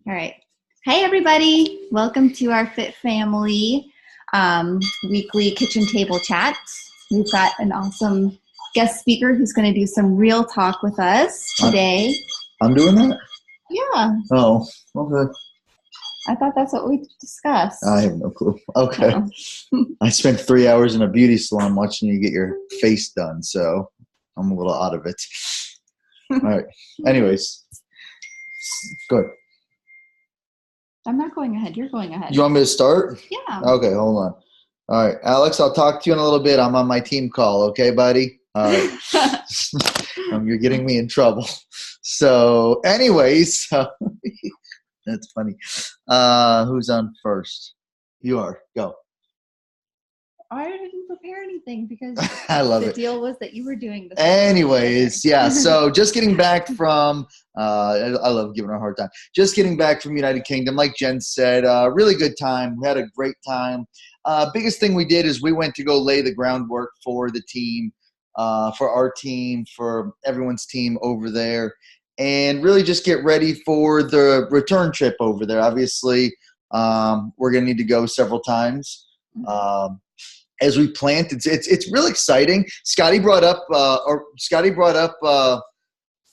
All right. Hey, everybody. Welcome to our Fit Family weekly kitchen table chat. We've got an awesome guest speaker who's going to do some real talk with us today. I'm doing that? Yeah. Oh, okay. I thought that's what we discussed. I have no clue. Okay. Oh. I spent 3 hours in a beauty salon watching you get your face done, so I'm a little out of it. All right. Anyways, good. I'm not going ahead. You're going ahead. You want me to start? Yeah. Okay, hold on. All right, Alex, I'll talk to you in a little bit. I'm on my team call, okay, buddy? All right. You're getting me in trouble. So, anyways, that's funny. Who's on first? You are. Go. I didn't prepare anything because I love the it. deal was that you were doing this. Anyways, yeah, so just getting back from, I love giving her a hard time. Just getting back from United Kingdom, like Jen said, really good time. We had a great time. Biggest thing we did is we went to go lay the groundwork for the team, for our team, for everyone's team over there, and really just get ready for the return trip over there. Obviously, we're going to need to go several times. As we plant, it's really exciting. Scotty brought up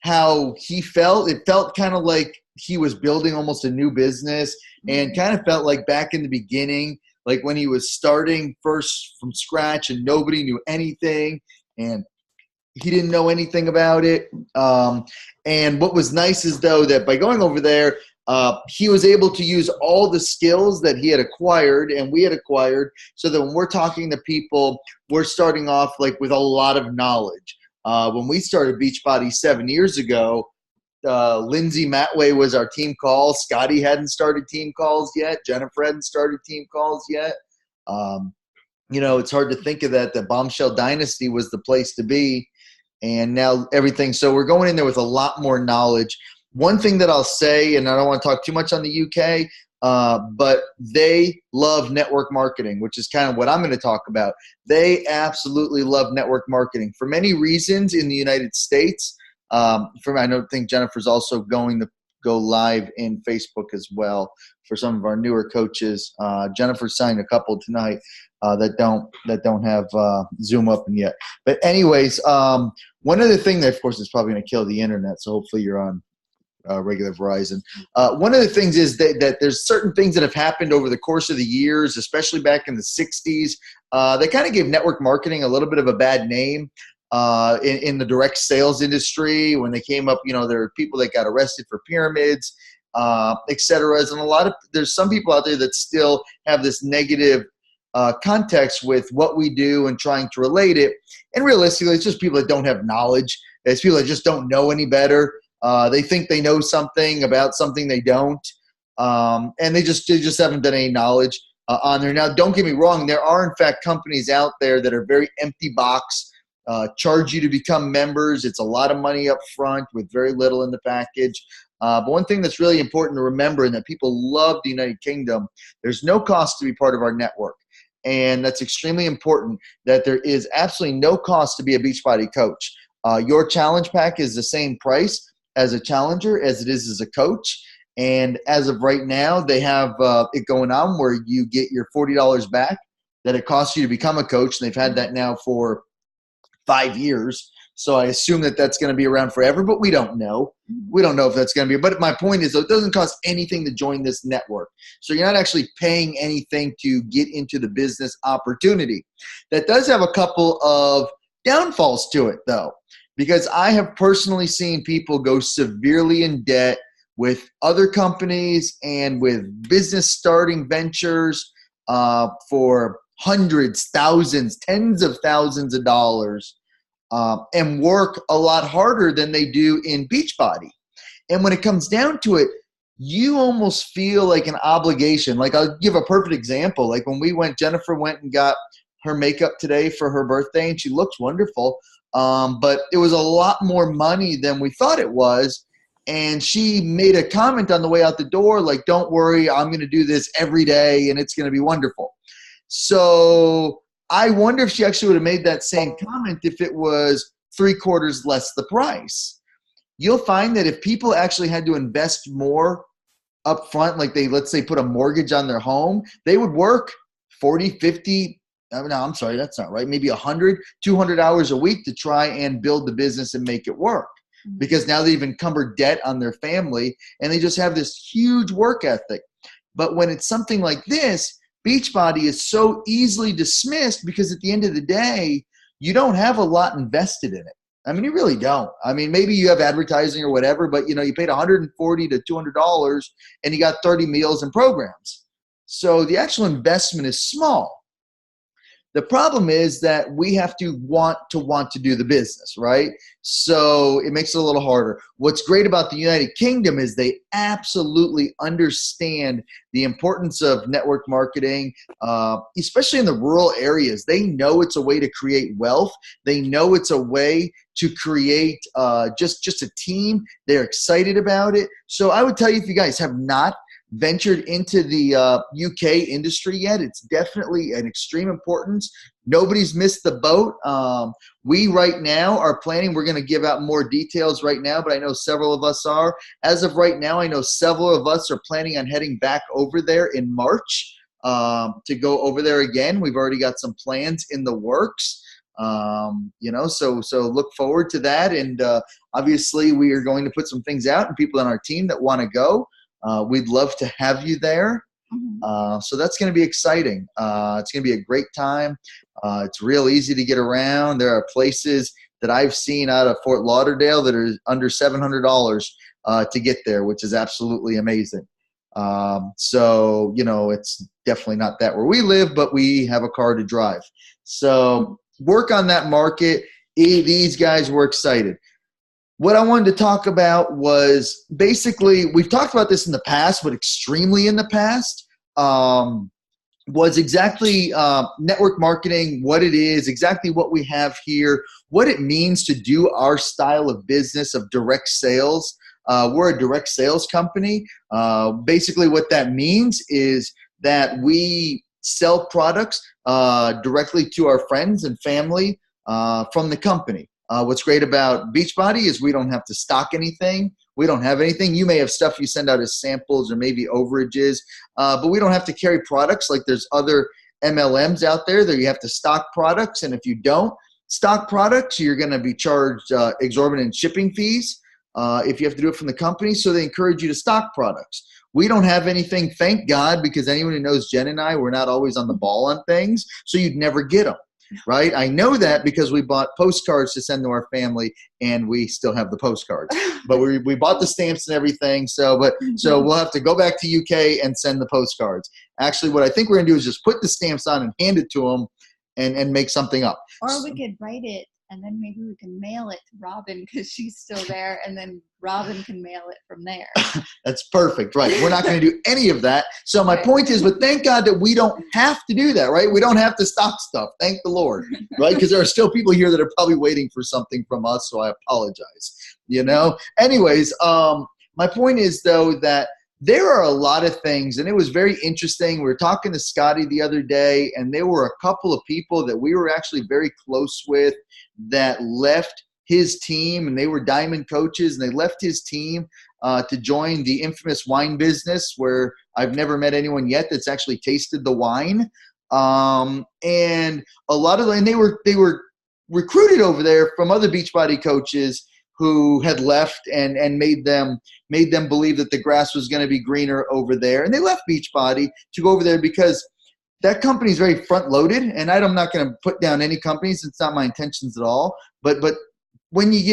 how he felt. It felt kind of like he was building almost a new business, and kind of felt like back in the beginning, like when he was starting first from scratch and nobody knew anything, and he didn't know anything about it. And what was nice is, though, that by going over there, he was able to use all the skills that he had acquired and we had acquired, so that when we're talking to people, we're starting off like with a lot of knowledge. When we started Beachbody 7 years ago, Lindsay Matway was our team call. Scotty hadn't started team calls yet. Jennifer hadn't started team calls yet. It's hard to think of that. The Bombshell Dynasty was the place to be, and now everything. So we're going in there with a lot more knowledge. One thing that I'll say, and I don't want to talk too much on the UK, but they love network marketing, which is kind of what I'm going to talk about. They absolutely love network marketing for many reasons in the United States. I don't think Jennifer's also going to go live in Facebook as well for some of our newer coaches. Jennifer signed a couple tonight that don't have Zoom open yet. But anyways, one other thing that, of course, is probably going to kill the internet, so hopefully you're on regular Verizon. One of the things is that there's certain things that have happened over the course of the years, especially back in the 60s. They kind of gave network marketing a little bit of a bad name in the direct sales industry. When they came up, there are people that got arrested for pyramids, et cetera. And there's some people out there that still have this negative context with what we do and trying to relate it. And realistically, it's just people that don't have knowledge. It's people that just don't know any better. They think they know something about something they don't, and they just haven't done any knowledge on there. Now, don't get me wrong. There are, in fact, companies out there that are very empty box, charge you to become members. It's a lot of money up front with very little in the package. But one thing that's really important to remember, and that people love the United Kingdom, there's no cost to be part of our network. And that's extremely important, that there is absolutely no cost to be a Beachbody coach. Your challenge pack is the same price as a challenger as it is as a coach. And as of right now, they have it going on where you get your $40 back that it costs you to become a coach. And they've had that now for 5 years. So I assume that that's going to be around forever, but we don't know. We don't know if that's going to be. But my point is, though, it doesn't cost anything to join this network. So you're not actually paying anything to get into the business opportunity. That does have a couple of downfalls to it, though, because I have personally seen people go severely in debt with other companies and with business starting ventures for hundreds, thousands, tens of thousands of dollars, and work a lot harder than they do in Beachbody. And when it comes down to it, you almost feel like an obligation. Like, I'll give a perfect example. Like when Jennifer went and got her makeup today for her birthday, and she looks wonderful. But it was a lot more money than we thought it was. And she made a comment on the way out the door, like, don't worry, I'm going to do this every day and it's going to be wonderful. So I wonder if she actually would have made that same comment if it was 3/4 less the price. You'll find that if people actually had to invest more up front, like let's say put a mortgage on their home, they would work 40, 50, no, I'm sorry, that's not right. Maybe 100, 200 hours a week to try and build the business and make it work. Because now they've encumbered debt on their family and they just have this huge work ethic. But when it's something like this, Beachbody is so easily dismissed because at the end of the day, you don't have a lot invested in it. I mean, you really don't. I mean, maybe you have advertising or whatever, but you paid $140 to $200 and you got 30 meals and programs. So the actual investment is small. The problem is that we have to want to do the business, right? So it makes it a little harder. What's great about the United Kingdom is they absolutely understand the importance of network marketing, especially in the rural areas. They know it's a way to create wealth. They know it's a way to create just a team. They're excited about it. So I would tell you, if you guys have not ventured into the UK industry yet, it's definitely an extreme importance. Nobody's missed the boat. We right now are planning, we're going to give out more details right now, but I know several of us are. As of right now, I know several of us are planning on heading back over there in March to go over there again. We've already got some plans in the works. So look forward to that. And obviously we are going to put some things out and people on our team that want to go. We'd love to have you there. So that's going to be exciting. It's going to be a great time. It's real easy to get around. There are places that I've seen out of Fort Lauderdale that are under $700 to get there, which is absolutely amazing. So it's definitely not that where we live, but we have a car to drive. So work on that market. These guys were excited. What I wanted to talk about was basically, we've talked about this in the past, but extremely in the past, was exactly network marketing, what it is, exactly what we have here, what it means to do our style of business of direct sales. We're a direct sales company. Basically what that means is that we sell products directly to our friends and family from the company. What's great about Beachbody is we don't have to stock anything. We don't have anything. You may have stuff you send out as samples or maybe overages, but we don't have to carry products like there's other MLMs out there that you have to stock products. And if you don't stock products, you're going to be charged exorbitant shipping fees if you have to do it from the company. So they encourage you to stock products. We don't have anything, thank God, because anyone who knows Jen and I, we're not always on the ball on things, so you'd never get them. Right? I know that because we bought postcards to send to our family and we still have the postcards, but we bought the stamps and everything. So we'll have to go back to UK and send the postcards. Actually, what I think we're going to do is just put the stamps on and hand it to them and make something up. Or we could write it and then maybe we can mail it to Robin because she's still there, and then Robin can mail it from there. That's perfect, right? We're not going to do any of that. So my point is, but thank God that we don't have to do that, right? We don't have to stock stuff. Thank the Lord, right? Because there are still people here that are probably waiting for something from us, so I apologize, Anyways, my point is, though, that there are a lot of things, and it was very interesting. We were talking to Scotty the other day, and there were a couple of people that we were actually very close with that left his team, and they were diamond coaches, and they left his team to join the infamous wine business, where I've never met anyone yet that's actually tasted the wine. And a lot of them, and they were recruited over there from other Beachbody coaches who had left and made them believe that the grass was going to be greener over there. And they left Beachbody to go over there because that company is very front-loaded. And I'm not going to put down any companies. It's not my intentions at all. But when you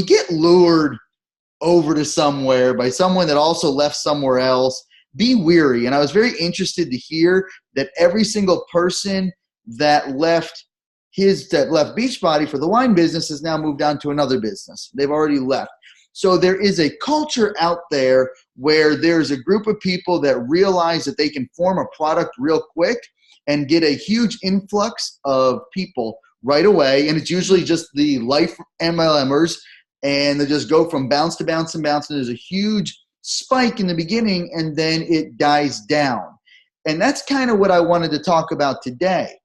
get lured over to somewhere by someone that also left somewhere else, be weary. And I was very interested to hear that every single person that left Beachbody for the wine business has now moved on to another business. They've already left. So there is a culture out there where there's a group of people that realize that they can form a product real quick and get a huge influx of people right away. And it's usually just the life MLMers, and they just go from bounce to bounce and bounce. And there's a huge spike in the beginning, and then it dies down. And that's kind of what I wanted to talk about today.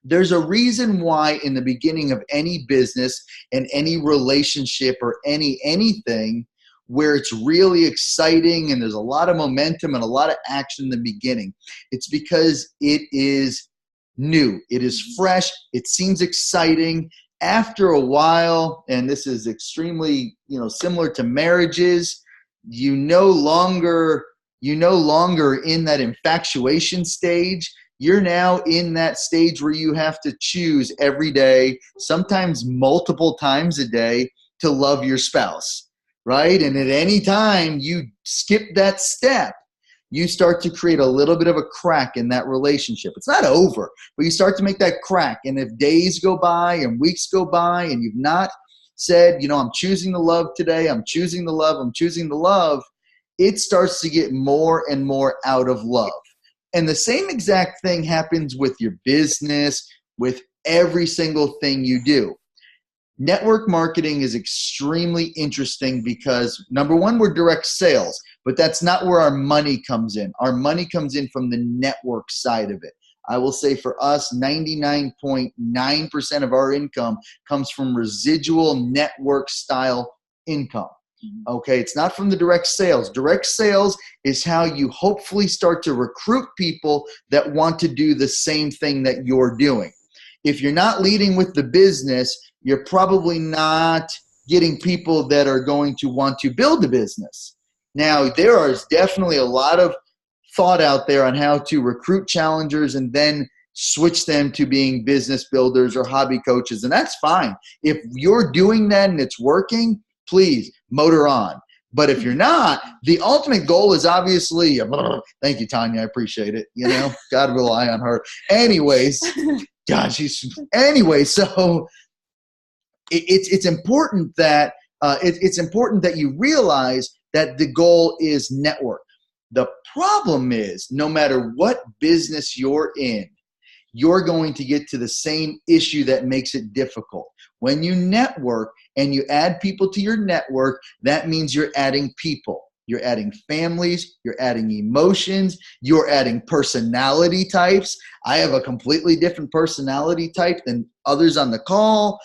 There's a reason why in the beginning of any business and any relationship or anything, where it's really exciting and there's a lot of momentum and a lot of action in the beginning. It's because it is new. It is fresh. It seems exciting. After a while, and this is extremely, similar to marriages, you no longer in that infatuation stage. You're now in that stage where you have to choose every day, sometimes multiple times a day, to love your spouse, right? And at any time you skip that step, you start to create a little bit of a crack in that relationship. It's not over, but you start to make that crack. And if days go by and weeks go by and you've not said, I'm choosing the love today, I'm choosing the love, it starts to get more and more out of love. And the same exact thing happens with your business, with every single thing you do. Network marketing is extremely interesting because, number one, we're direct sales, but that's not where our money comes in. Our money comes in from the network side of it. I will say for us, 99.9% of our income comes from residual network style income. Okay, it's not from the direct sales. Direct sales is how you hopefully start to recruit people that want to do the same thing that you're doing. If you're not leading with the business, you're probably not getting people that are going to want to build a business. Now, there is definitely a lot of thought out there on how to recruit challengers and then switch them to being business builders or hobby coaches, and that's fine. If you're doing that and it's working, please motor on. But if you're not, the ultimate goal is obviously, thank you, Tanya, I appreciate it. God rely on her. Anyways, so it's important that it's important that you realize that the goal is network. The problem is, no matter what business you're in, you're going to get to the same issue that makes it difficult. When you network and you add people to your network, that means you're adding people. You're adding families, you're adding emotions, you're adding personality types. I have a completely different personality type than others on the call.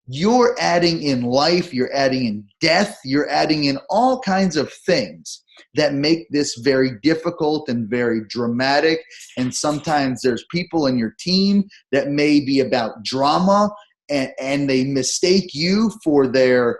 You're adding in life, you're adding in death, you're adding in all kinds of things that make this very difficult and very dramatic. And sometimes there's people in your team that may be about drama, and they mistake you for their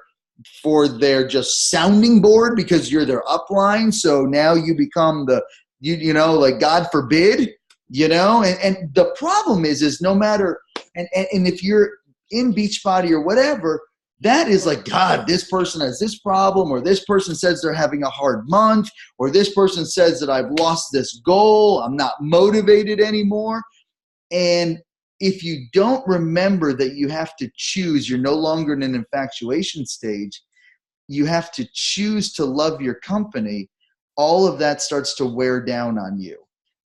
just sounding board because you're their upline. So now you become like God forbid, and the problem is no matter, and if you're in Beachbody or whatever, that is like, God, this person has this problem, or this person says they're having a hard month, or this person says that I've lost this goal, I'm not motivated anymore. And if you don't remember that you have to choose, you're no longer in an infatuation stage, you have to choose to love your company, all of that starts to wear down on you.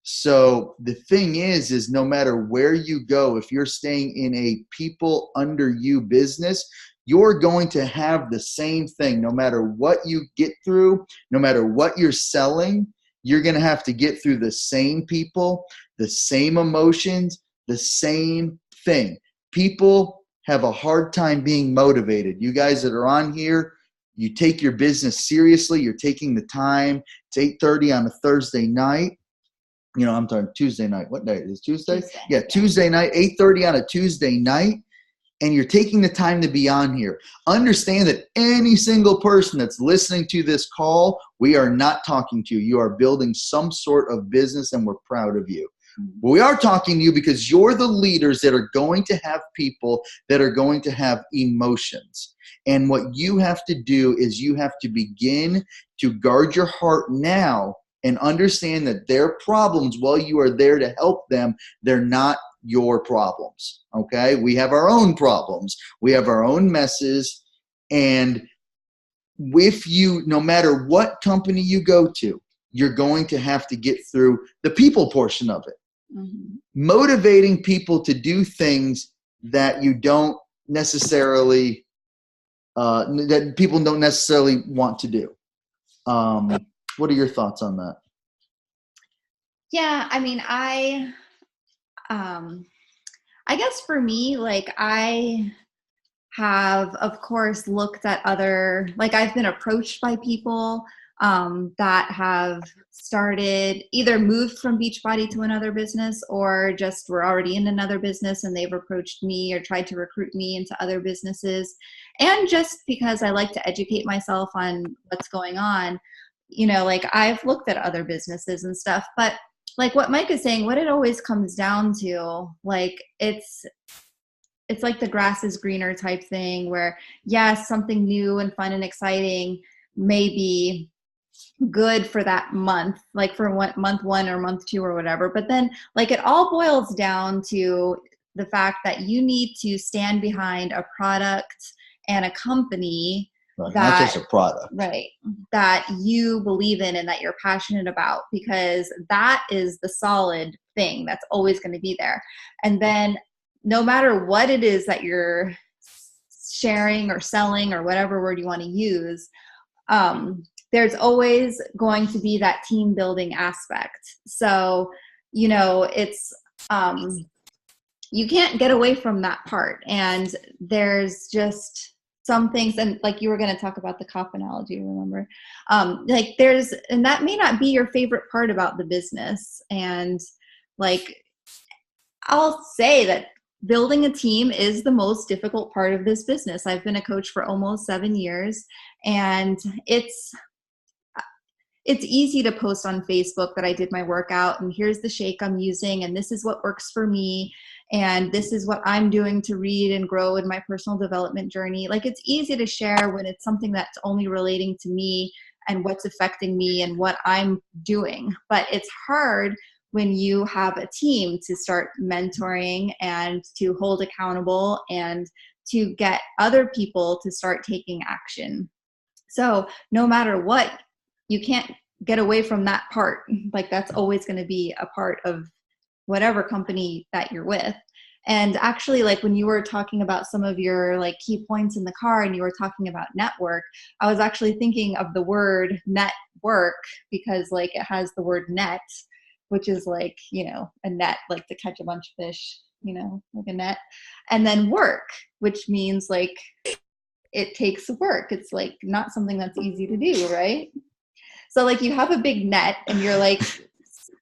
So the thing is no matter where you go, if you're staying in a people under you business, you're going to have the same thing. No matter what you get through, no matter what you're selling, you're going to have to get through the same people, the same emotions, the same thing. People have a hard time being motivated. You guys that are on here, you take your business seriously. You're taking the time. It's 8:30 on a Thursday night. I'm talking Tuesday night. What day is it? Tuesday? Yeah, Tuesday night, 8:30 on a Tuesday night. And you're taking the time to be on here. Understand that any single person that's listening to this call, we are not talking to you. You are building some sort of business, and we're proud of you. But we are talking to you because you're the leaders that are going to have people that are going to have emotions. And what you have to do is you have to begin to guard your heart now and understand that their problems, while you are there to help them, they're not your problems. Okay? We have our own problems. We have our own messes. And if you, no matter what company you go to, you're going to have to get through the people portion of it. Mm-hmm. Motivating people to do things that you don't necessarily, that people don't necessarily want to do. What are your thoughts on that? Yeah, I mean, I guess for me, like I have, of course, looked at other, like I've been approached by people that have started, either moved from Beachbody to another business or just were already in another business and they've approached me or tried to recruit me into other businesses. And just because I like to educate myself on what's going on, like I've looked at other businesses and stuff, but like what Mike is saying, what it always comes down to, like it's like the grass is greener type thing where yes, something new and fun and exciting may be good for that month, like for month 1 or month 2 or whatever. But then like it all boils down to the fact that you need to stand behind a product and a company Right, that, not just a product. Right, that you believe in and that you're passionate about, because that is the solid thing that's always going to be there. And then no matter what it is that you're sharing or selling or whatever word you want to use, there's always going to be that team building aspect. So, it's, you can't get away from that part. And there's just some things, and like you were going to talk about the cop analogy, remember? Like and that may not be your favorite part about the business. And like, I'll say that building a team is the most difficult part of this business. I've been a coach for almost 7 years, and it's easy to post on Facebook that I did my workout and here's the shake I'm using and this is what works for me and this is what I'm doing to read and grow in my personal development journey. Like it's easy to share when it's something that's only relating to me and what's affecting me and what I'm doing. But it's hard when you have a team to start mentoring and to hold accountable and to get other people to start taking action. So no matter what, you can't get away from that part. Like that's always going to be a part of whatever company that you're with. And actually, like when you were talking about some of your like key points in the car and you were talking about network, I was actually thinking of the word network because like it has the word net, which is like, a net, like to catch a bunch of fish, like a net. And then work, which means like it takes work. It's like not something that's easy to do, right? So like you have a big net and you're like,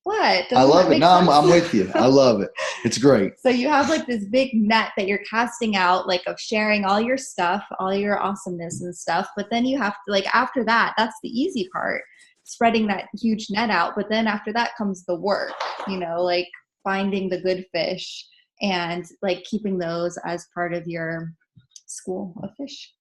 what? I love it. No, I'm with you. I love it. It's great. So you have like this big net that you're casting out, like of sharing all your stuff, all your awesomeness and stuff. But then you have to like, after that, that's the easy part, spreading that huge net out. But then after that comes the work, like finding the good fish and like keeping those as part of your school of fish.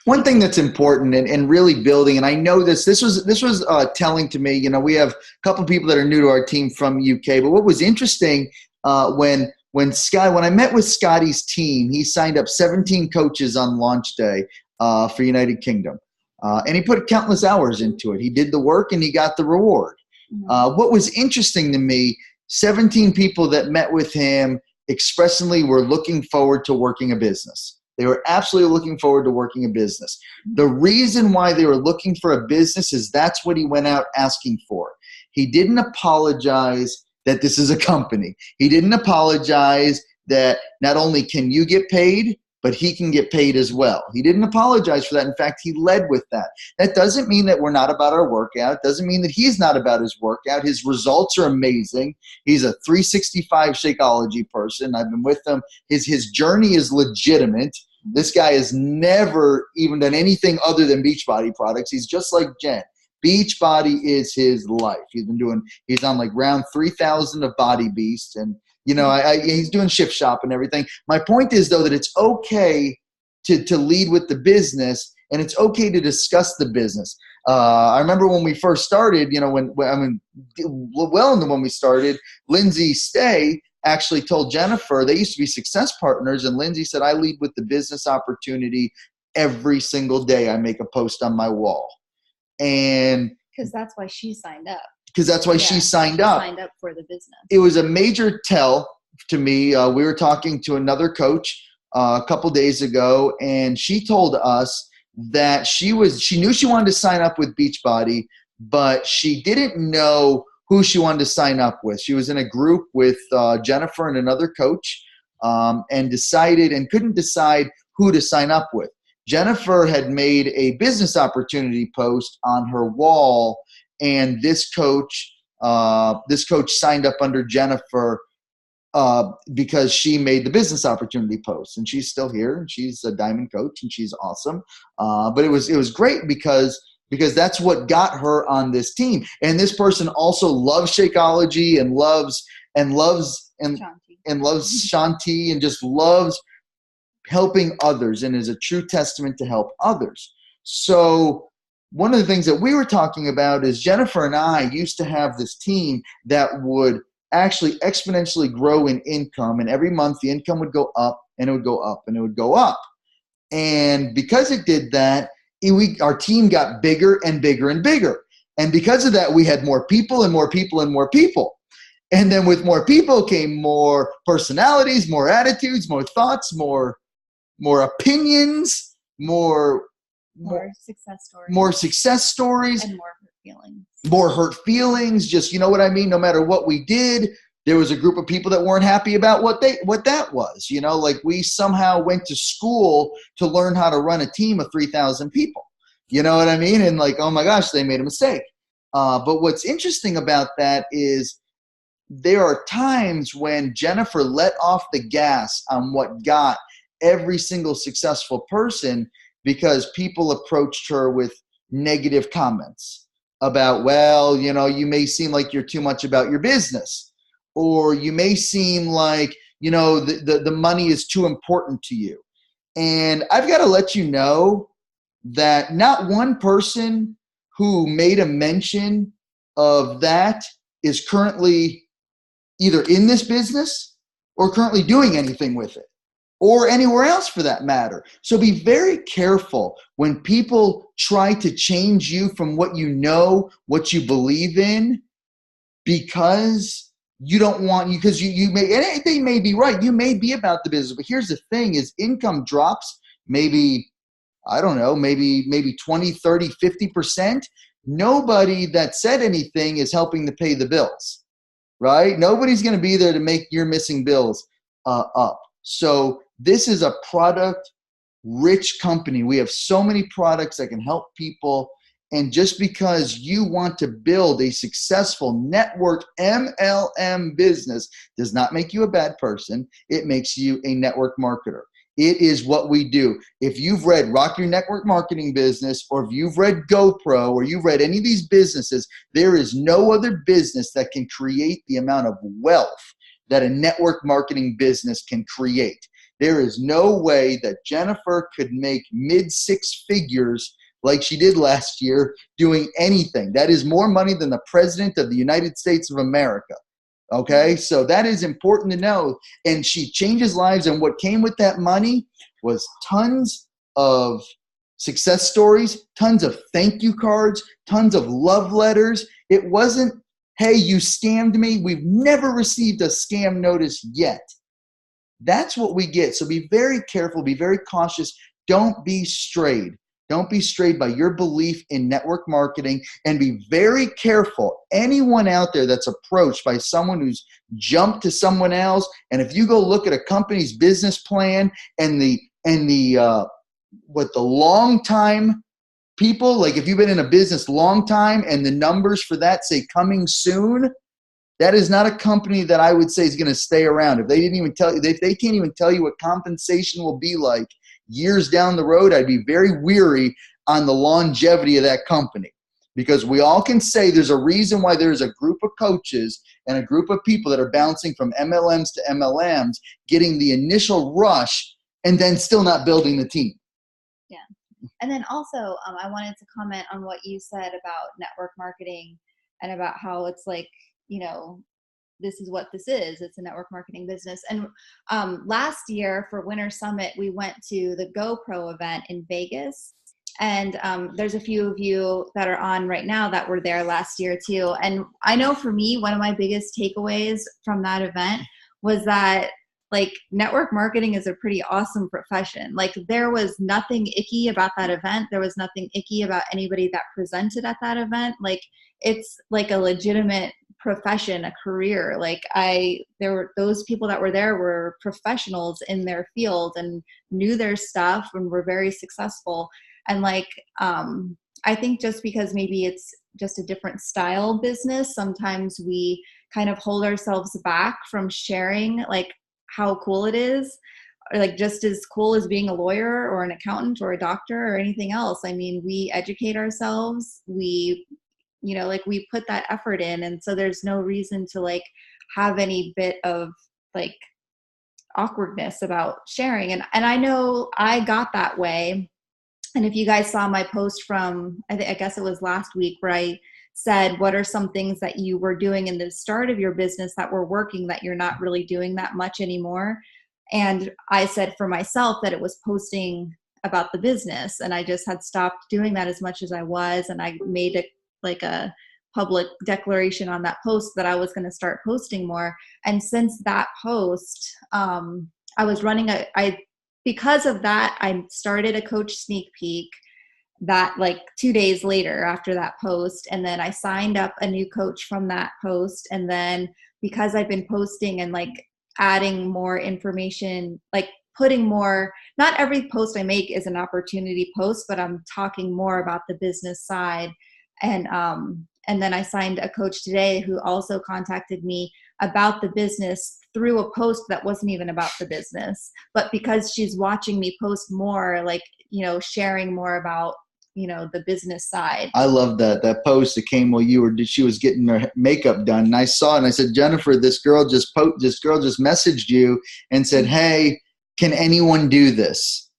One thing that's important and really building, and I know this was telling to me, we have a couple of people that are new to our team from UK, but what was interesting when I met with Scotty's team, he signed up 17 coaches on launch day for United Kingdom. And he put countless hours into it. He did the work and he got the reward. Mm-hmm. What was interesting to me, 17 people that met with him expressly were looking forward to working a business. They were absolutely looking forward to working a business. The reason why they were looking for a business is that's what he went out asking for. He didn't apologize that this is a company. He didn't apologize that not only can you get paid, but he can get paid as well. He didn't apologize for that. In fact, he led with that. That doesn't mean that we're not about our workout. It doesn't mean that he's not about his workout. His results are amazing. He's a 365 Shakeology person. I've been with him. His journey is legitimate. This guy has never even done anything other than Beachbody products. He's just like Jen. Beachbody is his life. He's on like round 3,000 of Body Beast, and he's doing Shift Shop and everything. My point is, though, that it's okay to lead with the business, and it's okay to discuss the business. I remember when we first started, when we started, Lindsay Stay actually told Jennifer, they used to be success partners, and Lindsay said, I lead with the business opportunity every single day. I make a post on my wall. And because that's why she signed up. She signed up for the business. It was a major tell to me. We were talking to another coach a couple days ago, and she told us that she knew she wanted to sign up with Beachbody, but she didn't know who she wanted to sign up with. She was in a group with Jennifer and another coach and decided and couldn't decide who to sign up with. Jennifer had made a business opportunity post on her wall, and this coach signed up under Jennifer because she made the business opportunity post, and she's still here, and she's a diamond coach, and she's awesome. But it was great because that's what got her on this team. And this person also loves Shakeology and loves Shanti and just loves helping others and is a true testament to help others. So one of the things that we were talking about is Jennifer and I used to have this team that would actually exponentially grow in income, and every month the income would go up and it would go up and it would go up. And because it did that, our team got bigger and bigger and bigger. And because of that, we had more people and more people and more people. And then with more people came more personalities, more attitudes, more thoughts, more opinions, more success stories, and more hurt feelings. More hurt feelings. Just, you know what I mean? No matter what we did, there was a group of people that weren't happy about what that was. You know, like we somehow went to school to learn how to run a team of 3,000 people. You know what I mean? And like, oh my gosh, they made a mistake. But what's interesting about that is there are times when Jennifer let off the gas on what got every single successful person, because people approached her with negative comments about, well, you know, you may seem like you're too much about your business, or you may seem like, you know, the money is too important to you. And I've got to let you know that not one person who made a mention of that is currently either in this business or currently doing anything with it, or anywhere else for that matter. So be very careful when people try to change you from what you know, what you believe in, because you don't want you, because you may, and they may be right, you may be about the business, but here's the thing is income drops maybe, I don't know, maybe 20, 30, 50%. Nobody that said anything is helping to pay the bills, right? Nobody's going to be there to make your missing bills up. So this is a product-rich company. We have so many products that can help people. And just because you want to build a successful network MLM business does not make you a bad person. It makes you a network marketer. It is what we do. If you've read Rock Your Network Marketing Business, or if you've read GoPro, or you've read any of these businesses, there is no other business that can create the amount of wealth that a network marketing business can create. There is no way that Jennifer could make mid-six figures like she did last year doing anything. That is more money than the President of the United States of America. Okay, so that is important to know. And she changes lives, and what came with that money was tons of success stories, tons of thank you cards, tons of love letters. It wasn't, hey, you scammed me. We've never received a scam notice yet. That's what we get. So be very careful, be very cautious. Don't be strayed. Don't be strayed by your belief in network marketing, and be very careful. Anyone out there that's approached by someone who's jumped to someone else, and if you go look at a company's business plan and the long time people, like if you've been in a business long time and the numbers for that say coming soon, that is not a company that I would say is going to stay around. If they didn't even tell you, if they can't even tell you what compensation will be like years down the road, I'd be very weary on the longevity of that company, because we all can say there's a reason why there's a group of coaches and a group of people that are bouncing from MLMs to MLMs, getting the initial rush and then still not building the team. Yeah. And then also, I wanted to comment on what you said about network marketing and about how it's like, you know, this is what this is. It's a network marketing business. And last year for Winter Summit, we went to the GoPro event in Vegas. And there's a few of you that are on right now that were there last year too. And I know for me, one of my biggest takeaways from that event was that like network marketing is a pretty awesome profession. Like there was nothing icky about that event. There was nothing icky about anybody that presented at that event. Like it's like a legitimate profession, a career. Like there were those people that were there were professionals in their field and knew their stuff and were very successful. And like, I think just because maybe it's just a different style business, sometimes we kind of hold ourselves back from sharing like how cool it is, or like just as cool as being a lawyer or an accountant or a doctor or anything else. I mean, we educate ourselves, we, you know, like we put that effort in. And so there's no reason to like have any bit of like awkwardness about sharing. And I know I got that way. And if you guys saw my post from, I guess it was last week, where I said, what are some things that you were doing in the start of your business that were working that you're not really doing that much anymore? And I said for myself that it was posting about the business, and I just had stopped doing that as much as I was. And I made it like a public declaration on that post that I was going to start posting more. And since that post, I was running because of that, I started a coach sneak peek that like 2 days later after that post. And then I signed up a new coach from that post. And then because I've been posting and like adding more information, like putting more, not every post I make is an opportunity post, but I'm talking more about the business side. And then I signed a coach today who also contacted me about the business through a post that wasn't even about the business, but because she's watching me post more, like, you know, sharing more about, you know, the business side. I love that post that came while she was getting her makeup done, and I saw it and I said, Jennifer, this girl just messaged you and said, hey, can anyone do this?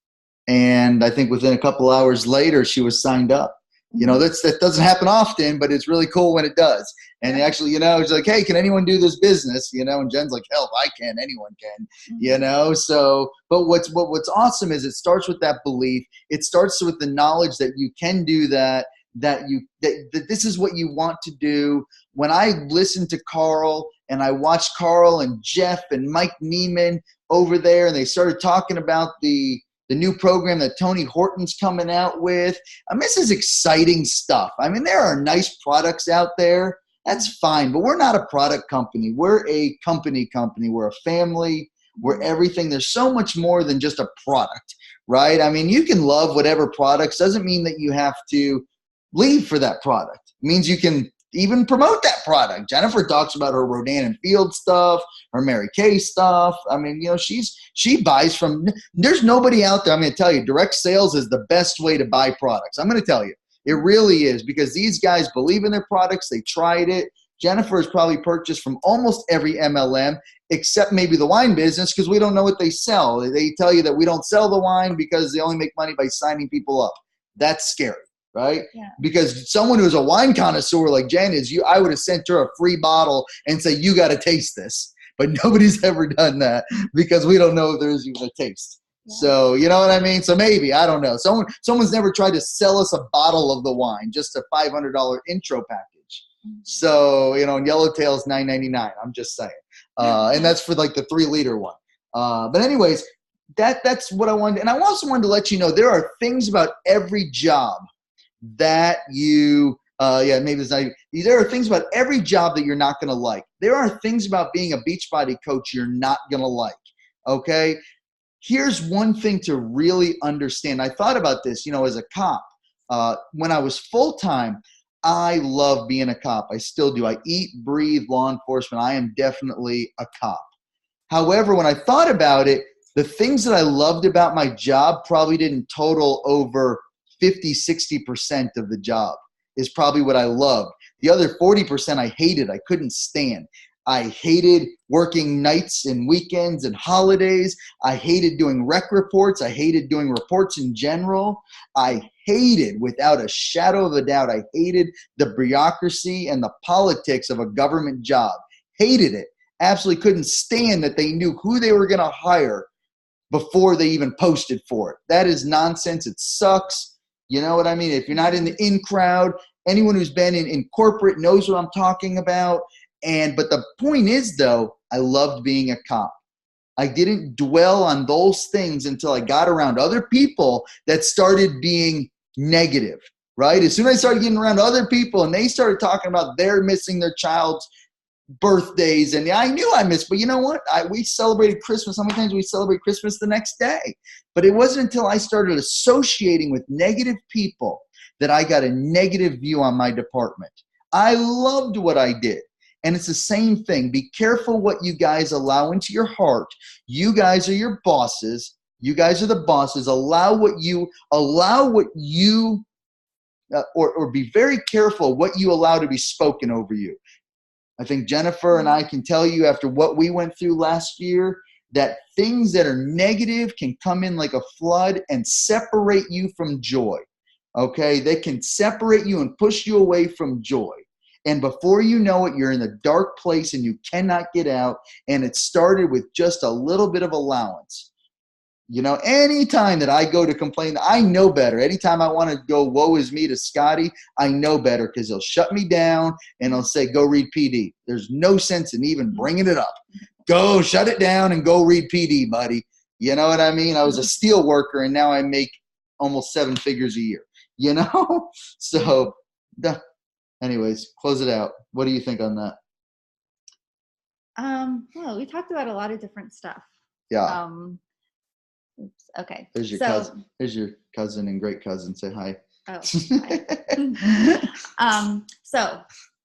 And I think within a couple hours later, she was signed up. You know, that doesn't happen often, but it's really cool when it does. And actually, you know, it's like, hey, can anyone do this business? You know, and Jen's like, hell, if I can, anyone can, you know? So, but what's awesome is it starts with that belief. It starts with the knowledge that you can do that this is what you want to do. When I listened to Carl and I watched Carl and Jeff and Mike Neiman over there, and they started talking about the new program that Tony Horton's coming out with. I mean, this is exciting stuff. I mean, there are nice products out there. That's fine, but we're not a product company. We're a company. We're a family. We're everything. There's so much more than just a product, right? I mean, you can love whatever products. Doesn't mean that you have to leave for that product. It means you can even promote that product. Jennifer talks about her Rodan and Field stuff, her Mary Kay stuff. I mean, you know, she buys from, there's nobody out there. I'm going to tell you, direct sales is the best way to buy products. I'm going to tell you, it really is, because these guys believe in their products. They tried it. Jennifer has probably purchased from almost every MLM except maybe the wine business, because we don't know what they sell. They tell you that we don't sell the wine because they only make money by signing people up. That's scary. Right? Yeah. Because someone who's a wine connoisseur like Jen is, I would have sent her a free bottle and say, you got to taste this. But nobody's ever done that because we don't know if there's even a taste. Yeah. So, you know what I mean? So maybe, I don't know. Someone's never tried to sell us a bottle of the wine, just a $500 intro package. Mm-hmm. So, you know, and Yellowtail's $9.99. I'm just saying. And that's for like the 3-liter one. But anyways, that's what I wanted. And I also wanted to let you know, there are things about every job that you maybe it's not even, there are things about every job that you're not going to like. There are things about being a Beachbody coach you're not going to like. Okay, here's one thing to really understand. I thought about this, you know, as a cop. When I was full-time, I love being a cop. I still do. I eat, breathe law enforcement. I am definitely a cop. However, when I thought about it, the things that I loved about my job probably didn't total over 50-60% of the job is probably what I loved. The other 40% I hated. I couldn't stand. I hated working nights and weekends and holidays. I hated doing rec reports. I hated doing reports in general. I hated, without a shadow of a doubt, I hated the bureaucracy and the politics of a government job. Hated it. Absolutely couldn't stand that they knew who they were going to hire before they even posted for it. That is nonsense. It sucks. You know what I mean? If you're not in the in crowd, anyone who's been in corporate knows what I'm talking about. But the point is, though, I loved being a cop. I didn't dwell on those things until I got around other people that started being negative, right? As soon as I started getting around other people and they started talking about they're missing their child's birthdays, and I knew I missed, but you know what? We celebrated Christmas. How many times we celebrate Christmas the next day? But it wasn't until I started associating with negative people that I got a negative view on my department. I loved what I did. And it's the same thing. Be careful what you guys allow into your heart. You guys are your bosses. You guys are the bosses. Allow what you or be very careful what you allow to be spoken over you. I think Jennifer and I can tell you after what we went through last year that things that are negative can come in like a flood and separate you from joy. Okay? They can separate you and push you away from joy. And before you know it, you're in a dark place and you cannot get out. And it started with just a little bit of allowance. You know, anytime that I go to complain, I know better. Anytime I want to go, woe is me to Scotty, I know better because he'll shut me down and he'll say, go read PD. There's no sense in even bringing it up. Go shut it down and go read PD, buddy. You know what I mean? I was a steel worker and now I make almost 7 figures a year, you know? So anyways, close it out. What do you think on that? Well, we talked about a lot of different stuff. Yeah. Oops. Okay. There's your cousin. There's your cousin and great cousin. Say hi. Oh, hi. So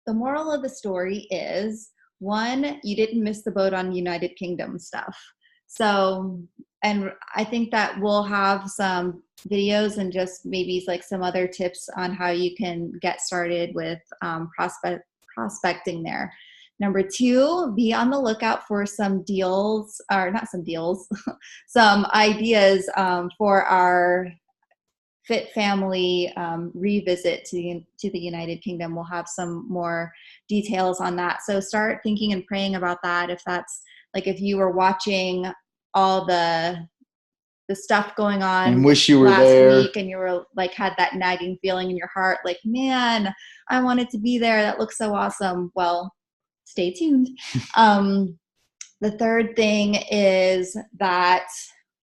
the moral of the story is, one, you didn't miss the boat on United Kingdom stuff. So, and I think that we'll have some videos and just maybe like some other tips on how you can get started with prospecting there. Number 2, be on the lookout for some deals, or not some deals, some ideas for our Fit Family revisit to the United Kingdom. We'll have some more details on that. So start thinking and praying about that. If that's like, if you were watching all the stuff going on and wish you were last there week and you were like, had that nagging feeling in your heart, like, man, I wanted to be there. That looks so awesome. Well, stay tuned. The third thing is that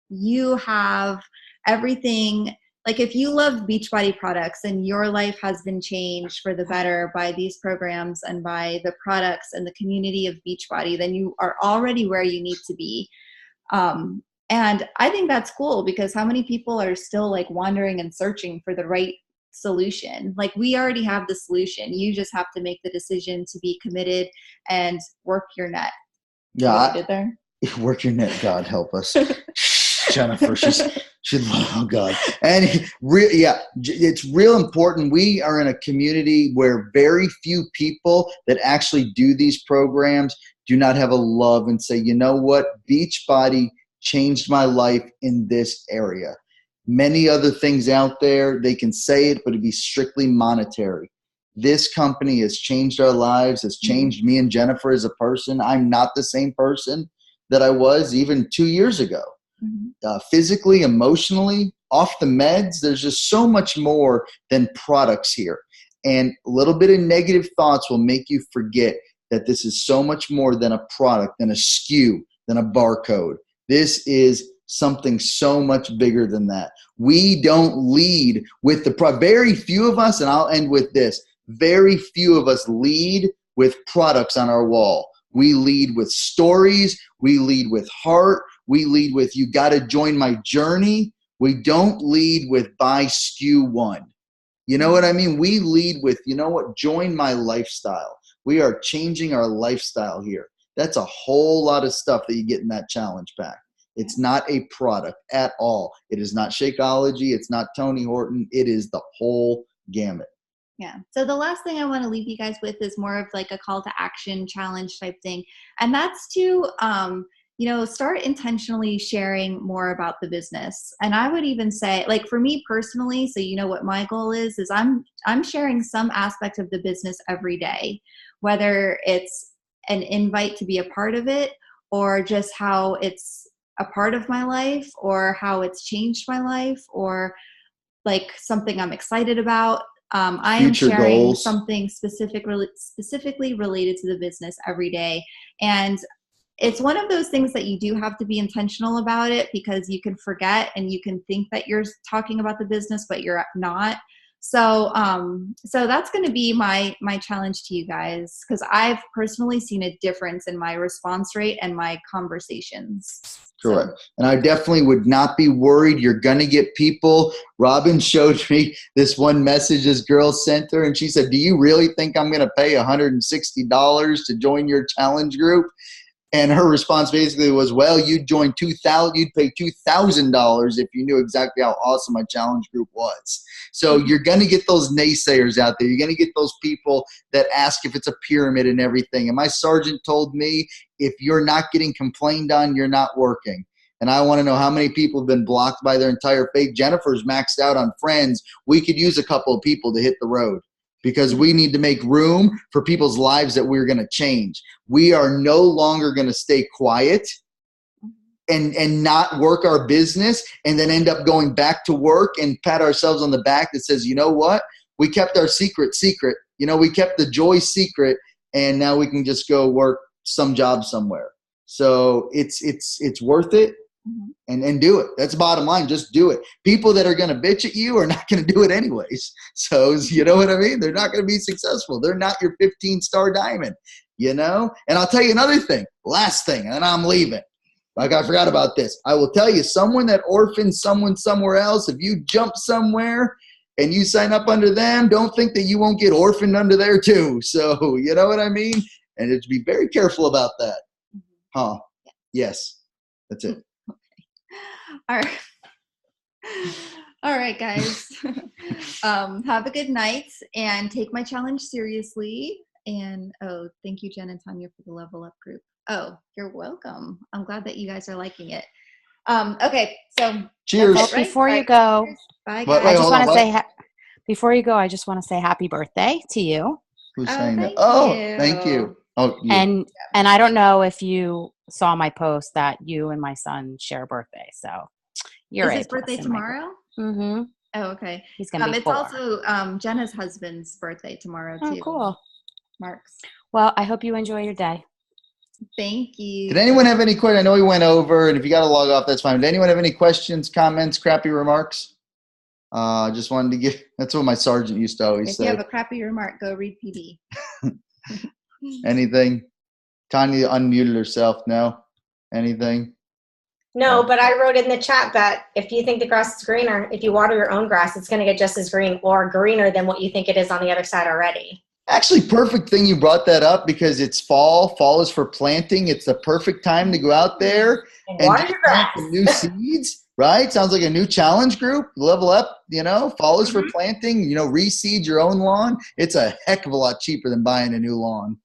you have everything. Like if you love Beachbody products and your life has been changed for the better by these programs and by the products and the community of Beachbody, then you are already where you need to be. And I think that's cool because how many people are still like wandering and searching for the right solution? Like we already have the solution. You just have to make the decision to be committed and work your net. Yeah. Did there? Work your net. God help us. Jennifer, oh God. And it's real important. We are in a community where very few people that actually do these programs do not have a love and say, you know what, Beachbody changed my life in this area. Many other things out there, they can say it, but it'd be strictly monetary. This company has changed our lives, has changed me and Jennifer as a person. I'm not the same person that I was even 2 years ago. Physically, emotionally, off the meds, there's just so much more than products here. And a little bit of negative thoughts will make you forget that this is so much more than a product, than a SKU, than a barcode. This is something so much bigger than that. We don't lead with the very few of us, and I'll end with this, very few of us lead with products on our wall. We lead with stories. We lead with heart. We lead with, you got to join my journey. We don't lead with buy SKU 1. You know what I mean? We lead with, you know what, join my lifestyle. We are changing our lifestyle here. That's a whole lot of stuff that you get in that challenge pack. It's not a product at all. It is not Shakeology. It's not Tony Horton. It is the whole gamut. Yeah. So the last thing I want to leave you guys with is more of like a call to action challenge type thing. And that's to, start intentionally sharing more about the business. And I would even say, like for me personally, so you know what my goal is I'm sharing some aspect of the business every day, whether it's an invite to be a part of it or just how it's a part of my life or how it's changed my life or like something I'm excited about. I am sharing goals. Something specifically related to the business every day. And it's one of those things that you do have to be intentional about it because you can forget and you can think that you're talking about the business, but you're not. So that's going to be my challenge to you guys, because I've personally seen a difference in my response rate and my conversations. Correct. And I definitely would not be worried. You're going to get people. Robin showed me this one message this girl sent her, and she said, do you really think I'm going to pay $160 to join your challenge group? And her response basically was, well, you'd join you'd pay $2,000 if you knew exactly how awesome my challenge group was. So you're going to get those naysayers out there. You're going to get those people that ask if it's a pyramid and everything. And my sergeant told me, if you're not getting complained on, you're not working. And I want to know how many people have been blocked by their entire faith. Jennifer's maxed out on friends. We could use a couple of people to hit the road, because we need to make room for people's lives that we're going to change. We are no longer going to stay quiet and not work our business and then end up going back to work and pat ourselves on the back that says, you know what? We kept our secret. You know, we kept the joy secret, and now we can just go work some job somewhere. So it's worth it. And do it. That's the bottom line. Just do it. People that are going to bitch at you are not going to do it anyways. So you know what I mean? They're not going to be successful. They're not your 15-star diamond, you know? And I'll tell you another thing, last thing, and then I'm leaving. Like, I forgot about this. I will tell you, someone that orphans someone somewhere else, if you jump somewhere and you sign up under them, don't think that you won't get orphaned under there too. So you know what I mean? And just be very careful about that. Huh? Yes. That's it. All right. All right, guys. Have a good night and take my challenge seriously. And thank you, Jen and Tanya, for the Level Up group. Oh, you're welcome. I'm glad that you guys are liking it. Okay, so cheers. Right? Before you go, bye, Wait, guys. I just want to on, say before you go, I just want to say happy birthday to you. Who's saying that? Thank Thank you. Oh, you. And I don't know if you saw my post that you and my son share birthday. So you're Is his birthday tomorrow? Mm-hmm. Oh, okay. He's gonna be it's 4. also Jenna's husband's birthday tomorrow too. Oh, cool. Mark's. Well, I hope you enjoy your day. Thank you. Did anyone have any questions? I know we went over, and if you got to log off, that's fine. Did anyone have any questions, comments, crappy remarks? Just wanted to give. That's what my sergeant used to always say. If you have a crappy remark, go read PD. Anything? Tanya unmuted herself. No. Anything? No, but I wrote in the chat that if you think the grass is greener, if you water your own grass, it's going to get just as green or greener than what you think it is on the other side already. Actually, perfect thing you brought that up, because it's fall. Fall is for planting. It's the perfect time to go out there and water your plant grass. some new seeds, right? Sounds like a new challenge group. Level Up, you know, fall is for planting, you know, reseed your own lawn. It's a heck of a lot cheaper than buying a new lawn.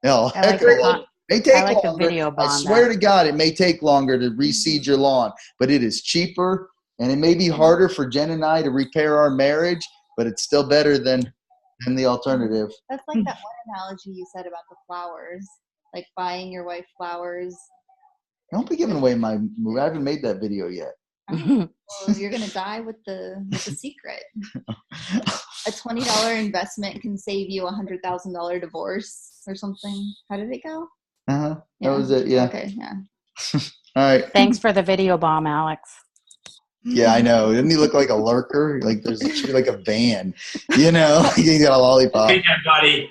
No, heck of a lot. May take like longer. the video I bond swear to God, it may take longer to reseed your lawn, but it is cheaper, and it may be harder for Jen and I to repair our marriage, but it's still better than the alternative. That's like that one analogy you said about the flowers, like buying your wife flowers. Don't be giving away my movie. I haven't made that video yet. Well, you're gonna die with the secret. A $20 investment can save you $100,000 divorce or something. How did it go? That was it. Yeah. Okay. Yeah. All right. Thanks for the video bomb, Alex. Yeah, I know. Didn't he look like a lurker? Like there should be like a van, you know? He got a lollipop. Take that, buddy.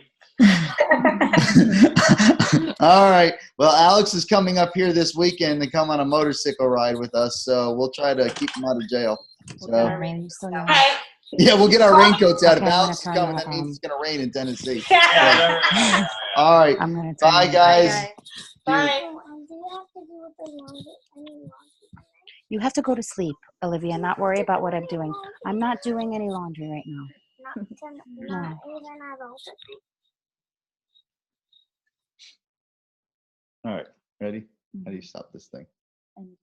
All right. Well, Alex is coming up here this weekend to come on a motorcycle ride with us, so we'll try to keep him out of jail. So, Hi. yeah, we'll get our raincoats out. Okay, If I'm Alex is gonna turn coming, that that means on. it's going to rain in Tennessee. Yeah. All right. I'm gonna Bye, guys. Bye. You have to go to sleep, Olivia, and not worry about what I'm doing. I'm not doing any laundry right now. No. All right. Ready? How do you stop this thing? And-